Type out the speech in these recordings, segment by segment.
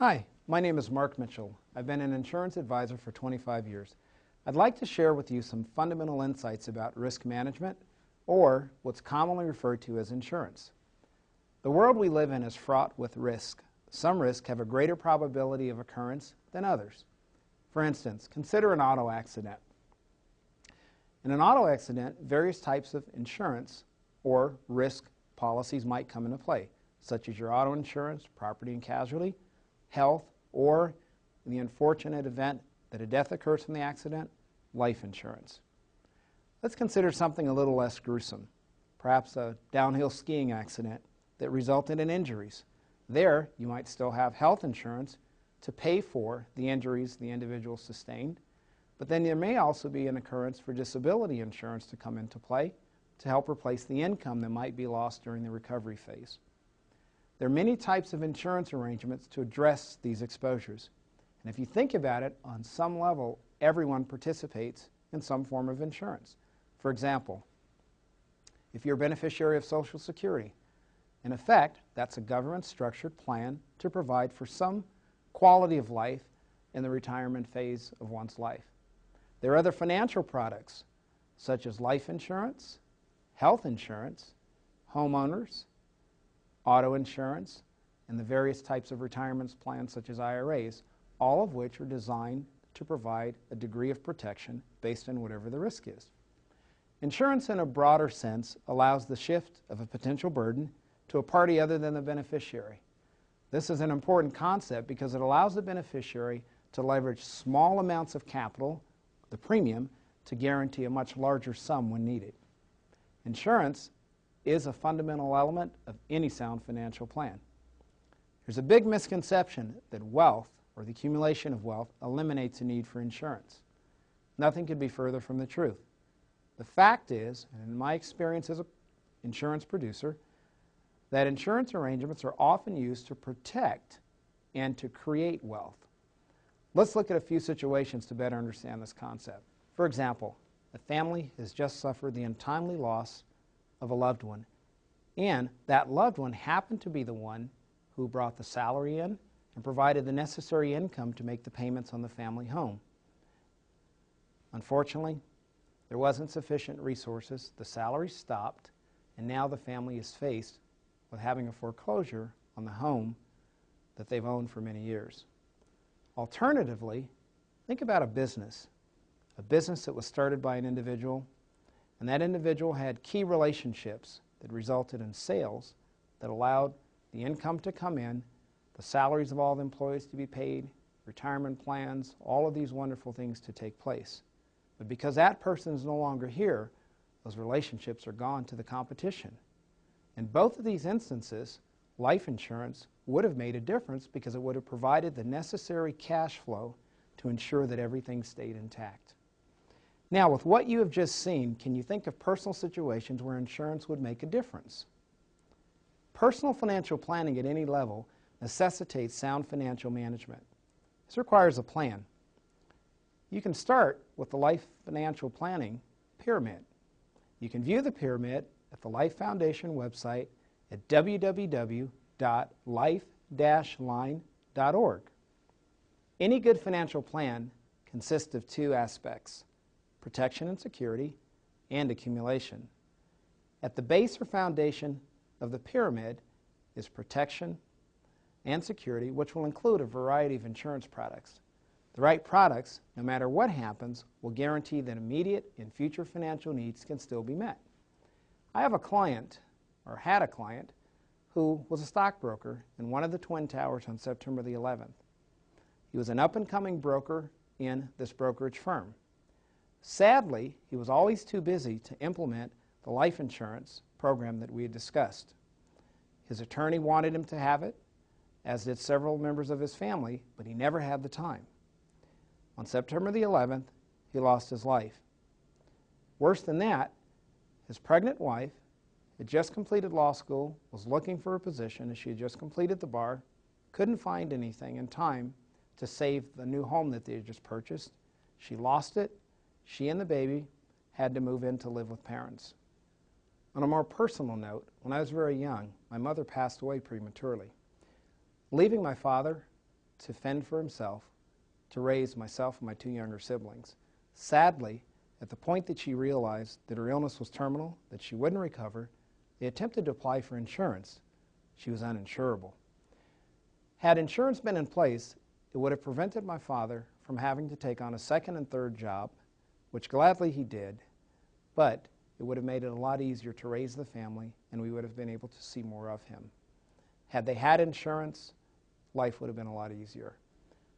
Hi, my name is Mark Mitchell. I've been an insurance advisor for 25 years. I'd like to share with you some fundamental insights about risk management, or what's commonly referred to as insurance. The world we live in is fraught with risk. Some risks have a greater probability of occurrence than others. For instance, consider an auto accident. In an auto accident, various types of insurance or risk policies might come into play, such as your auto insurance, property and casualty, health, or in the unfortunate event that a death occurs from the accident, life insurance. Let's consider something a little less gruesome, perhaps a downhill skiing accident that resulted in injuries. There, you might still have health insurance to pay for the injuries the individual sustained, but then there may also be an occurrence for disability insurance to come into play to help replace the income that might be lost during the recovery phase. There are many types of insurance arrangements to address these exposures. And if you think about it, on some level, everyone participates in some form of insurance. For example, if you're a beneficiary of Social Security, in effect, that's a government-structured plan to provide for some quality of life in the retirement phase of one's life. There are other financial products, such as life insurance, health insurance, homeowners, auto insurance, and the various types of retirement plans such as IRAs, all of which are designed to provide a degree of protection based on whatever the risk is. Insurance in a broader sense allows the shift of a potential burden to a party other than the beneficiary. This is an important concept because it allows the beneficiary to leverage small amounts of capital, the premium, to guarantee a much larger sum when needed. Insurance is a fundamental element of any sound financial plan. There's a big misconception that wealth, or the accumulation of wealth, eliminates the need for insurance. Nothing could be further from the truth. The fact is, and in my experience as an insurance producer, that insurance arrangements are often used to protect and to create wealth. Let's look at a few situations to better understand this concept. For example, a family has just suffered the untimely loss of a loved one, and that loved one happened to be the one who brought the salary in and provided the necessary income to make the payments on the family home. Unfortunately, there wasn't sufficient resources, the salary stopped, and now the family is faced with having a foreclosure on the home that they've owned for many years. Alternatively, think about a business that was started by an individual, and that individual had key relationships that resulted in sales that allowed the income to come in, the salaries of all the employees to be paid, retirement plans, all of these wonderful things to take place. But because that person is no longer here, those relationships are gone to the competition. In both of these instances, life insurance would have made a difference because it would have provided the necessary cash flow to ensure that everything stayed intact. Now, with what you have just seen, can you think of personal situations where insurance would make a difference? Personal financial planning at any level necessitates sound financial management. This requires a plan. You can start with the Life Financial Planning Pyramid. You can view the pyramid at the Life Foundation website at www.life-line.org. Any good financial plan consists of two aspects: protection and security, and accumulation. At the base or foundation of the pyramid is protection and security, which will include a variety of insurance products. The right products, no matter what happens, will guarantee that immediate and future financial needs can still be met. I have a client, or had a client, who was a stockbroker in one of the Twin Towers on September the 11th. He was an up-and-coming broker in this brokerage firm. Sadly, he was always too busy to implement the life insurance program that we had discussed. His attorney wanted him to have it, as did several members of his family, but he never had the time. On September the 11th, he lost his life. Worse than that, his pregnant wife had just completed law school, was looking for a position as she had just completed the bar, couldn't find anything in time to save the new home that they had just purchased. She lost it. She and the baby had to move in to live with parents. On a more personal note, when I was very young, my mother passed away prematurely. Leaving my father to fend for himself, to raise myself and my two younger siblings. Sadly, at the point that she realized that her illness was terminal, that she wouldn't recover, they attempted to apply for insurance. She was uninsurable. Had insurance been in place, it would have prevented my father from having to take on a second and third job, which gladly he did, but it would have made it a lot easier to raise the family, and we would have been able to see more of him. Had they had insurance, life would have been a lot easier.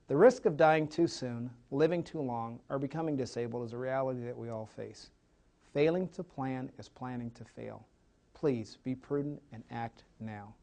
The risk of dying too soon, living too long, or becoming disabled is a reality that we all face. Failing to plan is planning to fail. Please be prudent and act now.